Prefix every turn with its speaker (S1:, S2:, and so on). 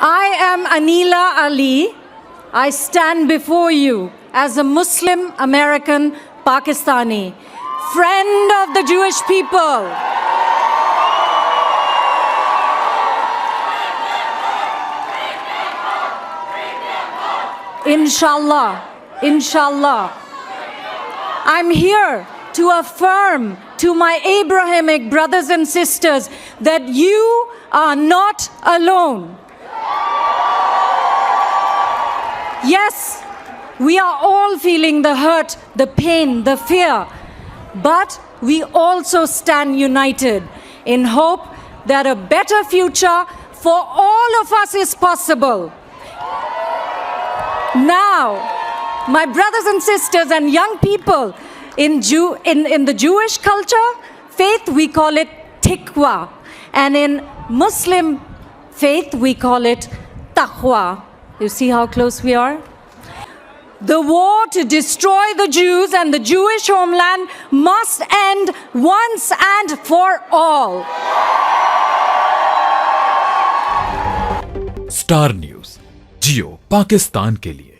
S1: I am Anila Ali. I stand before you as a Muslim-American Pakistani, friend of the Jewish people. Inshallah, I'm here to affirm to my Abrahamic brothers and sisters that you are not alone. Yes, we are all feeling the hurt, the pain, the fear, but we also stand united in hope that a better future for all of us is possible. Now, my brothers and sisters and young people, in the Jewish culture, faith, we call it tikwa. And in Muslim faith, we call it taqwa. You see how close we are? The war to destroy the Jews and the Jewish homeland must end once and for all.
S2: Star news, Geo Pakistan के लिए।